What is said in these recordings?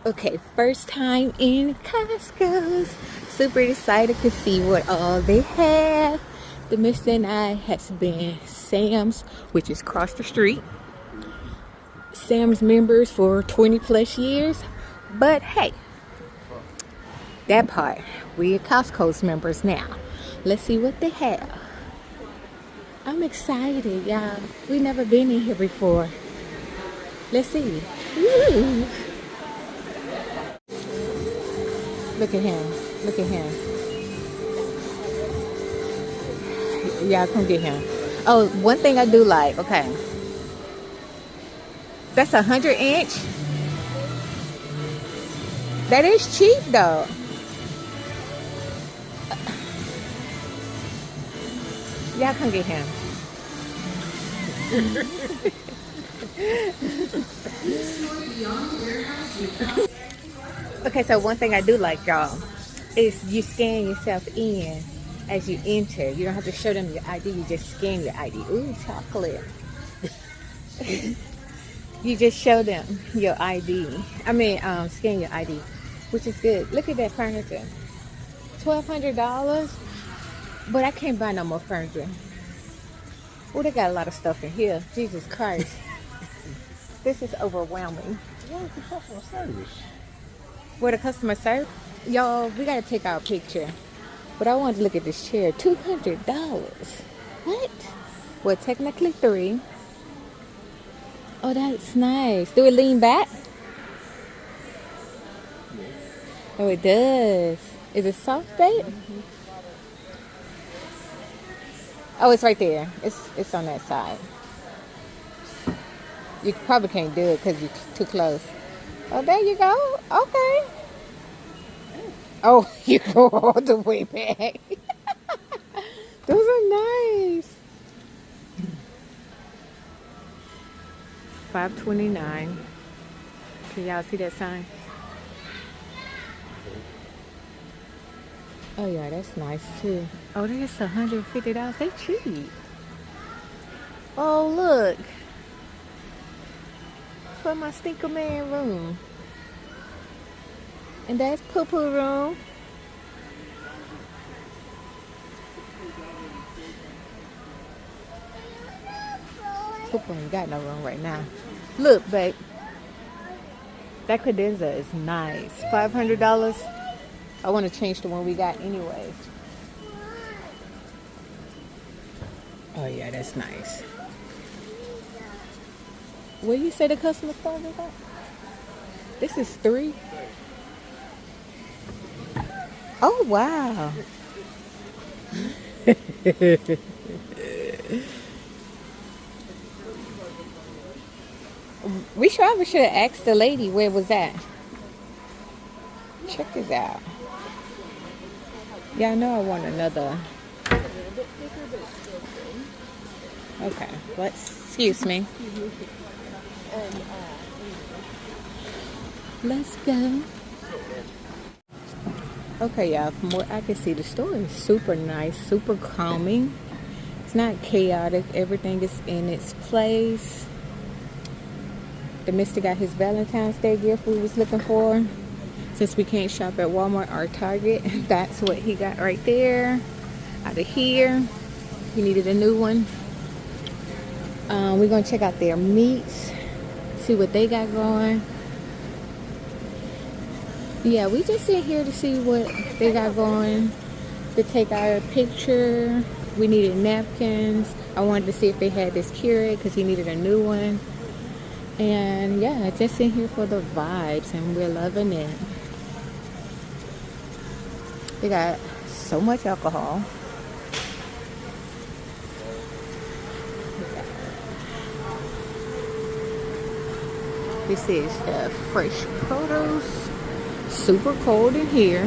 Okay, first time in Costco. Super excited to see what all they have. The mister and I has been Sam's, which is across the street. Sam's members for 20 plus years. But hey, that part, we are Costco's members now. Let's see what they have. I'm excited, y'all. We never been in here before. Let's see. Woo. Look at him. Look at him. Y'all come get him. Oh, one thing I do like. Okay. That's 100-inch. That is cheap though. Y'all come get him. Okay, so one thing I do like, y'all, is you scan yourself in as you enter. You don't have to show them your ID. You just scan your ID. Ooh, chocolate. You just show them your ID. Scan your ID, which is good. Look at that furniture. $1,200, but I can't buy no more furniture. Oh, they got a lot of stuff in here. Jesus Christ. This is overwhelming. Where's the customer service? Where the customer service? Y'all, we gotta take our picture. But I wanted to look at this chair. $200. What? Well, technically $3. Oh, that's nice. Do it lean back? Oh, it does. Is it soft bait? Oh, it's right there. It's on that side. You probably can't do it because you're too close. Oh, there you go. Okay. Oh, you go all the way back. Those are nice. $5.29. Can y'all see that sign? Oh yeah, that's nice too. Oh, there's $150. They cheap. Oh look, for my stinker man room. And that's poo-poo room. Poo-poo ain't got no room right now. Look, babe. That credenza is nice. $500. I want to change the one we got anyways. Oh yeah, that's nice. Where you say the customer service at? This is $3. Oh wow. We probably should have asked the lady where was that. Check this out. Yeah, I know I want another. Okay, excuse me. Let's go. Okay, y'all, from what I can see, the store is super nice, super calming. It's not chaotic. Everything is in its place. The mister got his Valentine's Day gift we was looking for. Since we can't shop at Walmart or Target, that's what he got right there. Out of here. He needed a new one. We're going to check out their meats. See what they got going. Yeah, we just sit here to see what they got going. To take our picture. We needed napkins. I wanted to see if they had this Keurig because he needed a new one. And yeah, just in here for the vibes, and we're loving it. They got so much alcohol. This is the fresh produce. Super cold in here.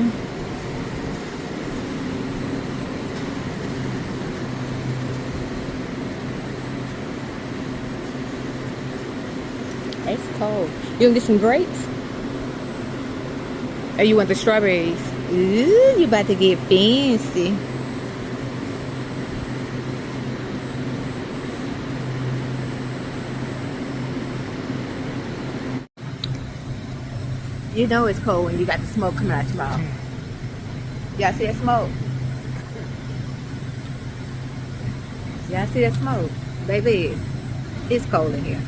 It's cold. You gonna get some grapes? Or you want the strawberries? Ooh, you about to get fancy. You know it's cold when you got the smoke coming out your mouth. Y'all see that smoke? Y'all see that smoke? Baby, it's cold in here.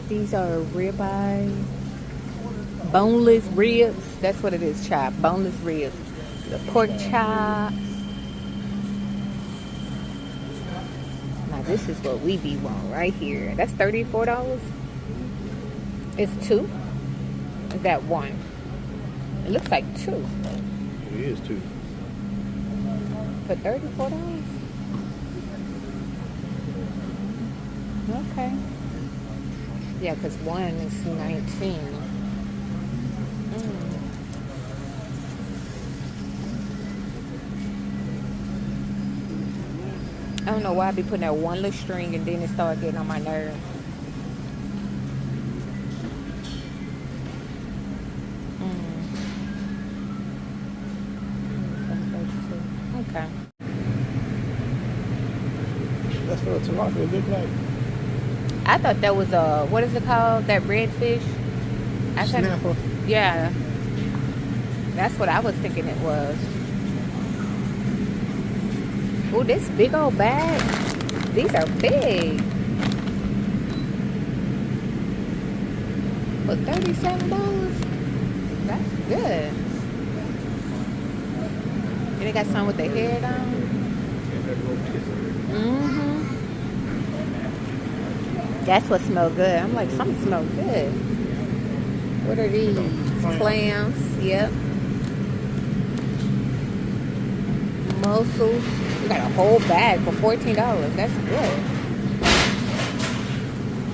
These are ribeye, boneless ribs. That's what it is, chop. Boneless ribs. The pork chops. Now this is what we be want right here. That's $34. It's two. Is that one? It looks like two. It is too. For $34? Okay. Yeah, because one is 19. I don't know why I be putting that one little string and then it start getting on my nerve. Okay. That's what a tilapia look like. I thought that was a, what is it called? That red fish? Snapper. Yeah. That's what I was thinking it was. Oh, this big old bag. These are big. For $37? That's good. And they got some with the head on. That's what smells good. I'm like, something smells good. What are these? Clams. Yep. Mussels. We got a whole bag for $14. That's good.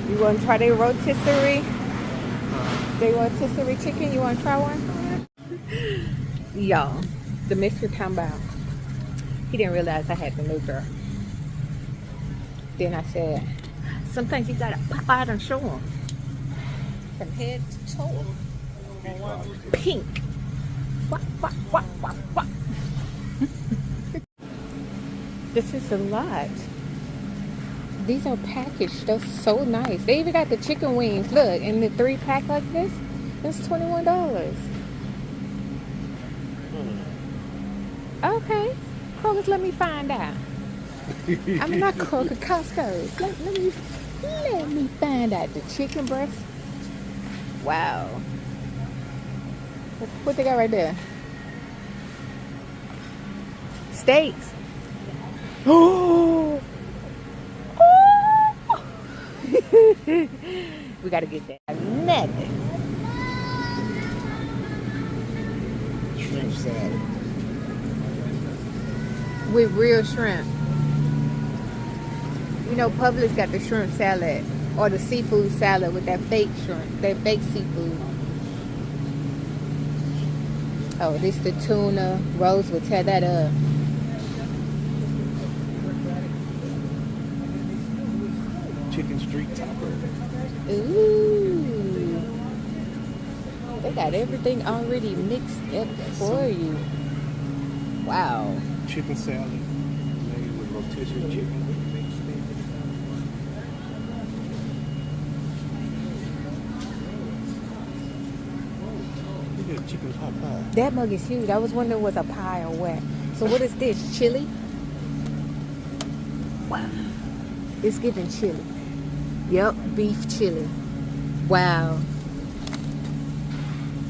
You want to try their rotisserie? They rotisserie chicken. You want to try one? Y'all, the Mr. talking about, he didn't realize I had the new girl. Then I said, sometimes you gotta pop out and show them. From head to toe. Pink. Wah, wah, wah, wah, wah. This is a lot. These are packaged. They're so nice. They even got the chicken wings. Look, in the 3-pack like this, it's $21. Okay. Kroger's, let me find out. I'm not Kroger, Costco. Let me find out. The chicken breast. Wow. What they got right there? Steaks. Oh. We gotta get that. Nothing. Shrimp salad. With real shrimp. You know, Publix got the shrimp salad or the seafood salad with that fake shrimp, that fake seafood. Oh, this the tuna. Rose will tear that up. Chicken street taco. Ooh. They got everything already mixed up for you. Wow. Chicken salad made with rotisserie chicken. Look at chicken hot pie. That mug is huge. I was wondering was a pie or what. So what is this? Chili? Wow. It's giving chili. Yep, beef chili. Wow.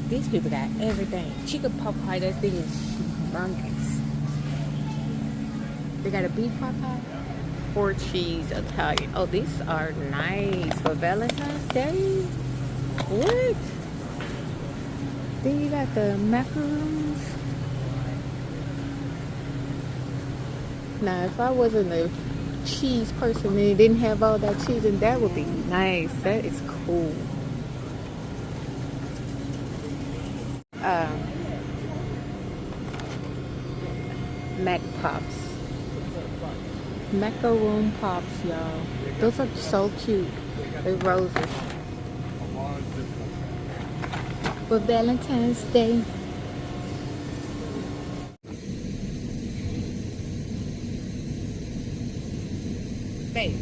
These people got everything. Chicken pot pie, that thing is humongous. They got a beef pot pie. 4 cheese Italian. Oh, these are nice for Valentine's Day. What? Then you got the macaroons. Now, if I wasn't a cheese person and it didn't have all that cheese, and that would be nice. That is cool. Mac Pops. Macaroon Pops, y'all. Those are so cute. They're roses. For Valentine's Day. Babe.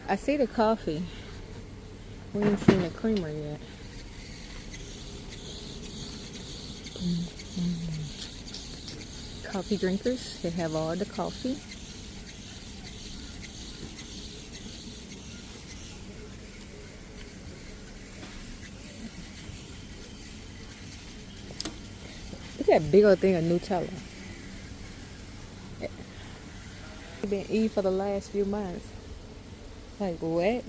I see the coffee. We ain't seen the creamer yet. Coffee drinkers, they have all the coffee. Look at that big old thing of Nutella. I've been eating for the last few months. Like what?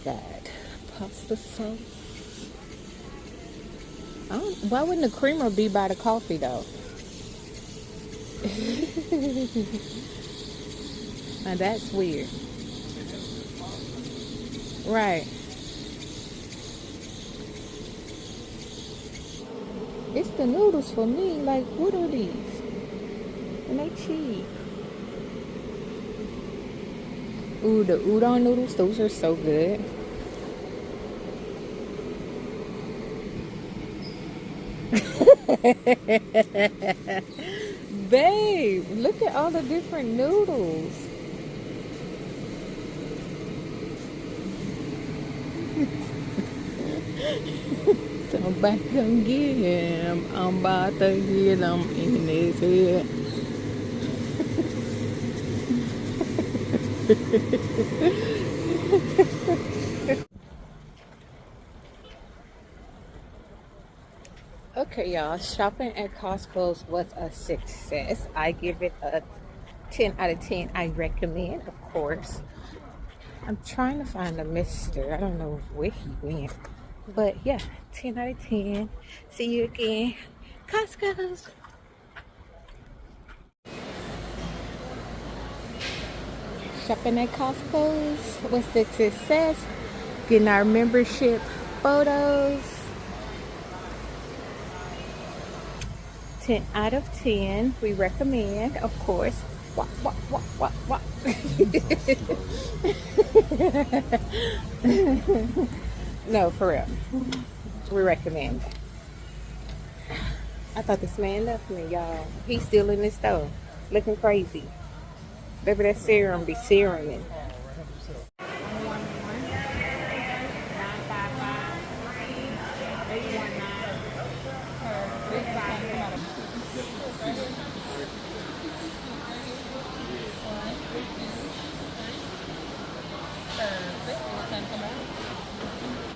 God, pasta sauce. Why wouldn't the creamer be by the coffee though? Now that's weird. Right. It's the noodles for me. Like, what are these? And they cheap. Ooh, the udon noodles, those are so good. Babe, look at all the different noodles. Somebody come get him. I'm about to hit him in his head. Okay, y'all, shopping at Costco's was a success. I give it a 10 out of 10. I recommend, of course. I'm trying to find a mister. I don't know where he went. But yeah, 10 out of 10. See you again. Costco's. Shopping at Costco's was a success. Getting our membership photos. 10 out of 10. We recommend, of course. What? No, for real. We recommend it. I thought this man left me, y'all. He's still in this store, looking crazy. Baby, that serum be seruming.